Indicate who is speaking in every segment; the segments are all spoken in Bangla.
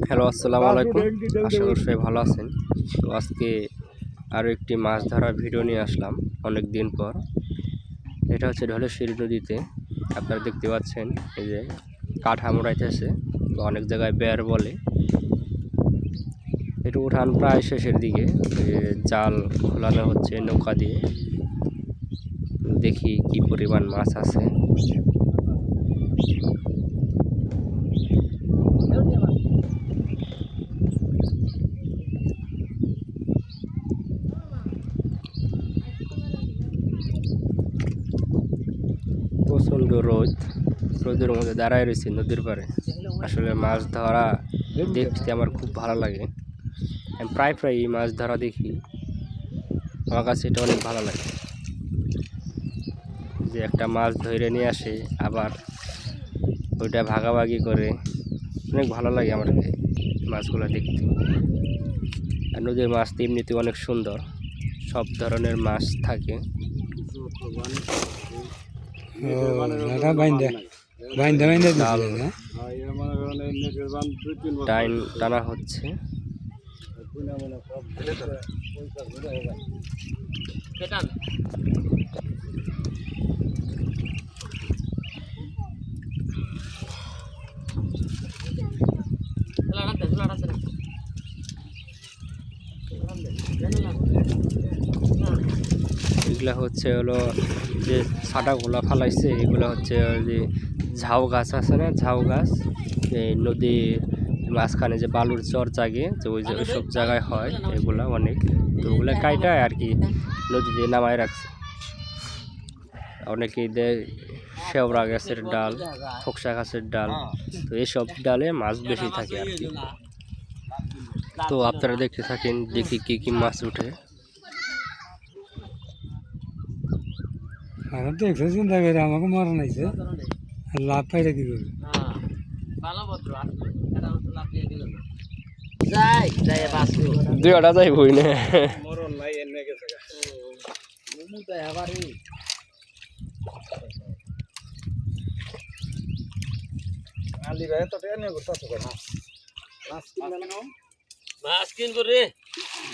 Speaker 1: হ্যালো, আসসালামু আলাইকুম। আশা করি সবাই ভালো আছেন। তো আজকে আরও একটি মাছ ধরার ভিডিও নিয়ে আসলাম অনেক দিন পর। এটা হচ্ছে ঢলেশ্বরী নদীতে। আপনারা দেখতে পাচ্ছেন এই যে কাঠা মোড়াইতেছে, অনেক জায়গায় বেয়ার বলে। এটা উঠান প্রায় শেষের দিকে, জাল খোলানো হচ্ছে নৌকা দিয়ে। দেখি কি পরিমাণ মাছ আছে। প্রচণ্ড রোদের মধ্যে দাঁড়ায় রয়েছে নদীর পাড়ে। আসলে মাছ ধরা দেখতে আমার খুব ভালো লাগে। আমি প্রায় এই মাছ ধরা দেখি। আমার কাছে এটা অনেক ভালো লাগে যে একটা মাছ ধরে নিয়ে আসে, আবার ওইটা ভাগাভাগি করে। অনেক ভালো লাগে আমার মাছগুলো দেখতে। আর নদীর মাছ এমনিতে অনেক সুন্দর, সব ধরনের মাছ থাকে। জাল টানা হচ্ছে। এগুলা হচ্ছে হলো যে ছাটাগুলা ফালাইছে, এগুলো হচ্ছে যে ঝাউ গাছ আছে না, ঝাউ গাছ। এই নদীর মাঝখানে যে বালুর চর জাগে, যে ওই সব জায়গায় হয় এগুলা অনেক। তো ওগুলো কাইটায় আর কি নদীতে নামায় রাখছে। অনেকেই দেয় শেওড়া গাছের ডাল, ফোকসা গাছের ডাল। তো এইসব ডালে মাছ বেশি থাকে আর কি। তো আপনারা দেখতে থাকেন, দেখি কি কি মাছ উঠে।
Speaker 2: দেখছো চিন্তা করে আমাকে মরণ আইছে, লাভ পাইলে কি করবে?
Speaker 1: দুইটা যাই বই না।
Speaker 3: মাছ কিনবো রে,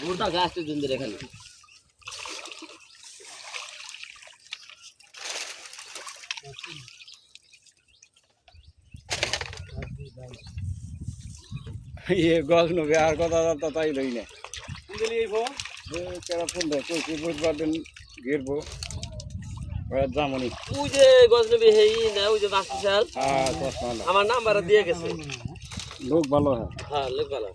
Speaker 3: গোটা গাছটা জন্য এখানে।
Speaker 2: ये गल नबे আর কথা কথা তাই লই না দিলি এইবো কেরা ফোন দে কই বুধবার দিন গিরবো ওয়া জামনি
Speaker 3: ওই যে গজনবী হেই না, ওই যে বাসিশাল।
Speaker 2: হ্যাঁ চশমা
Speaker 3: আমার নাম্বার দিয়ে গেছে।
Speaker 2: লোক ভালো হ্যাঁ।
Speaker 3: হ্যাঁ, লোক ভালো।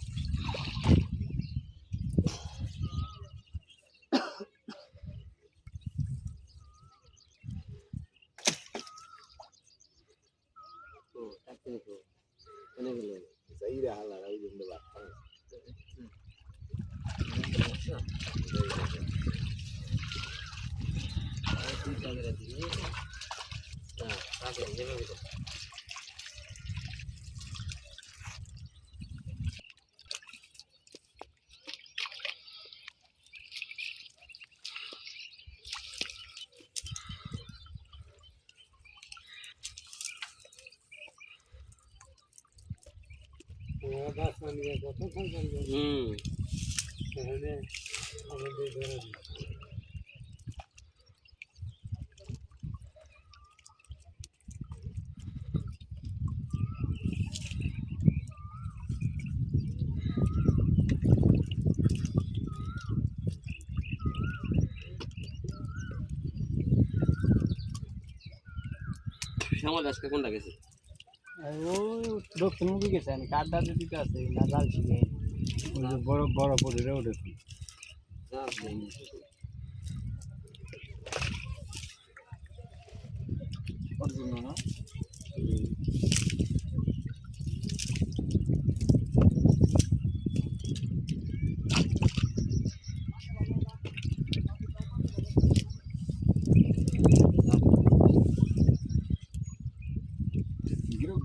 Speaker 3: শ্যামল আজকে কোনটা গেছে?
Speaker 2: ও দক্ষিণমুখী গেছে, আমি কাঠটা দিতে আছে না জাল শিখে বড় বড় পড়ে উঠেছে।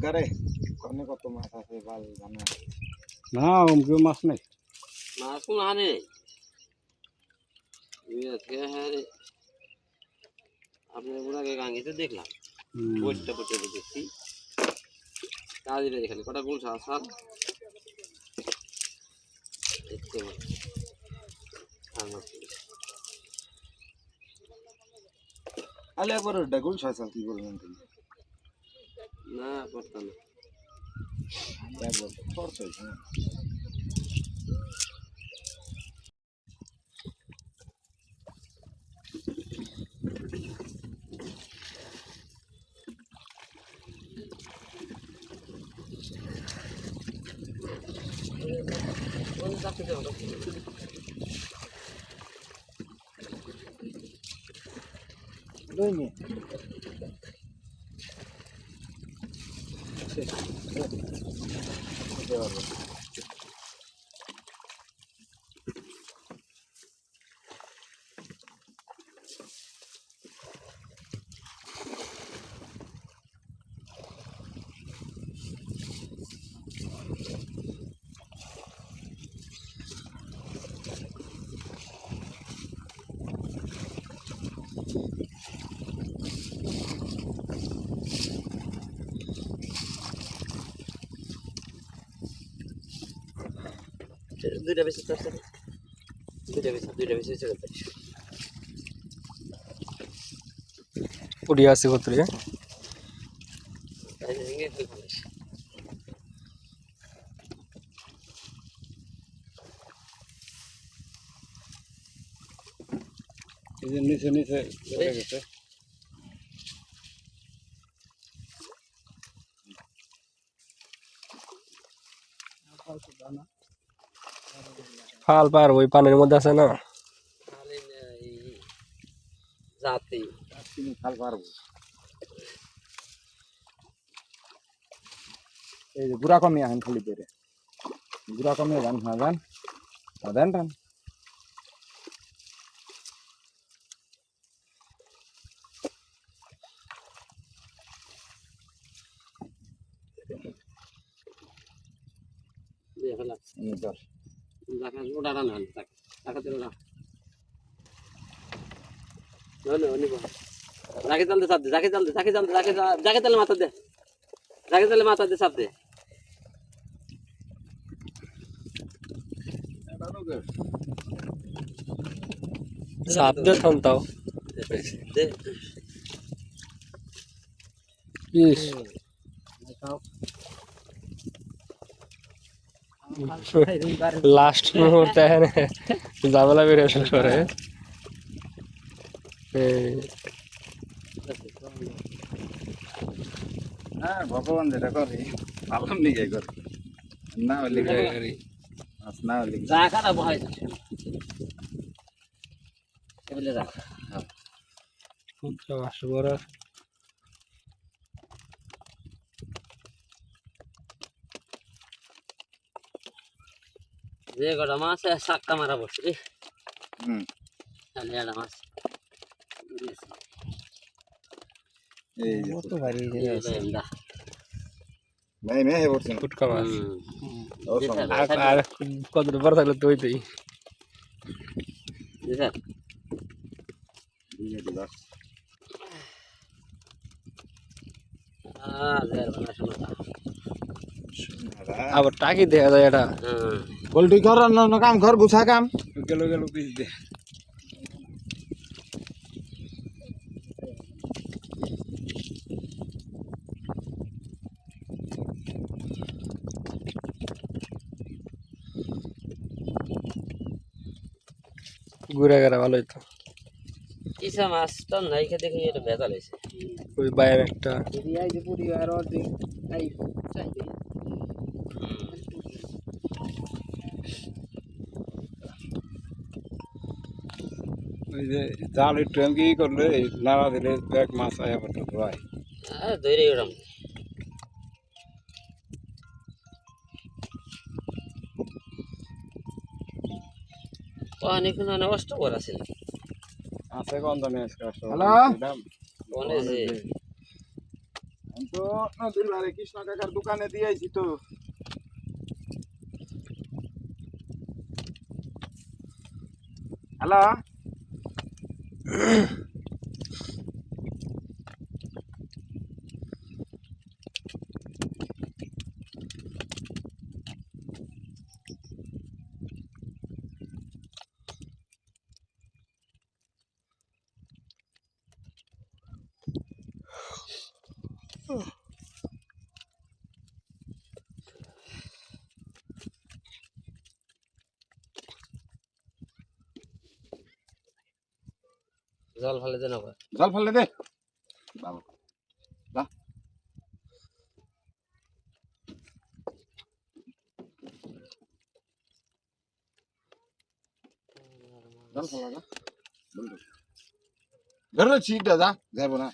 Speaker 2: গারে কোনে কত মাছ আছে ভাল জানা না, অমকে মাছ নাই।
Speaker 3: মাছ কোন আনে আপনার ওনাকে গাঙ্গিতে দেখলাম, বইটা দেখছি কাজে এখানে কটা গুলছা আসার দেখতে
Speaker 2: আলে একবার ডাগুল শাসন কি বলবেন তুমি
Speaker 3: না করতাম না
Speaker 2: একবার খরচ হয়েছে না
Speaker 3: কোন চাকরি দেবো
Speaker 2: দইনি
Speaker 3: দুইটা বেশি চাচ্ছে দুইটা বেশি ছেড়ে দেয়
Speaker 1: উড়ি আছে কতরে
Speaker 3: তাই ভেঙে তুই খালিস
Speaker 2: এই যে নিচে নিচে চলে গেছে
Speaker 1: ফাল পার ওই পানির মধ্যে আছে না
Speaker 3: খালি এই জাতি
Speaker 2: তিনি খাল পারবো এই যে গুড়া কমিয়ে আহেন খালি পেরে গুড়া কমিয়ে যান হ্যাঁ যান দেন টান
Speaker 3: দিয়ে ফেলা
Speaker 2: দশ
Speaker 3: দেখা ওটা রান্না টাকা দিল না নইলে নিব যাকে চালতে চাপ দে যাকে চালে মাথা দে যাকে চালে মাথা দে চাপ দে
Speaker 1: চাপ দে থামতাও
Speaker 3: দে
Speaker 1: ইস লাস্ট মুহূর্তে এখানে ঝামেলা বেরিয়ে আসলে করে
Speaker 2: হ্যাঁ ভগবান যেটা করে পালন নিয়ে করে না হলে মাছ না হলে
Speaker 3: যা খানা বহাই এগুলো রাখ
Speaker 1: মাস বড়
Speaker 3: যে কটা মাছ সাক্কা মারা পড়ছে রে
Speaker 2: হুম
Speaker 3: তাহলে একটা মাছ
Speaker 2: এই যে
Speaker 1: কত ভারী
Speaker 2: নাই মে হে বলছেন
Speaker 1: ফুটকা মাছ
Speaker 2: ও সময়
Speaker 1: আর কত বড় থাকলে তো হইতেই
Speaker 2: দিয়ে দিবা
Speaker 1: আবার টাকি দেখা যায় এটা
Speaker 2: পোল্ট্রি ঘর অন্য কাম ঘর গুছা কাম গেল গেল পিস দে
Speaker 1: ঘুরে গেলে ভালো হইতো
Speaker 3: ইসা মাছ তো নাই খেতে দেখি এটা ভেজাল হয়েছে
Speaker 1: ওই বাইরে একটা
Speaker 2: ওই যে জাল একটু কি করলে নাড়া দিলে এক মাছ আয়া পড়তো ভাই
Speaker 3: ধরে ওরম অনেক নষ্ট করা ছিল
Speaker 2: আছে কোন দামে আজকে
Speaker 4: হ্যালো?
Speaker 3: অনেক যে
Speaker 2: আমি তো নদীর ধারে কৃষ্ণ কাকার দোকানে দিয়েছি তো হ্যালো
Speaker 3: জল ফেলে দেন আবার
Speaker 2: জল ফেলে দে বাবা যা জল ফেলা যা বন্ধু ধরো ছিট দাদা যাবো না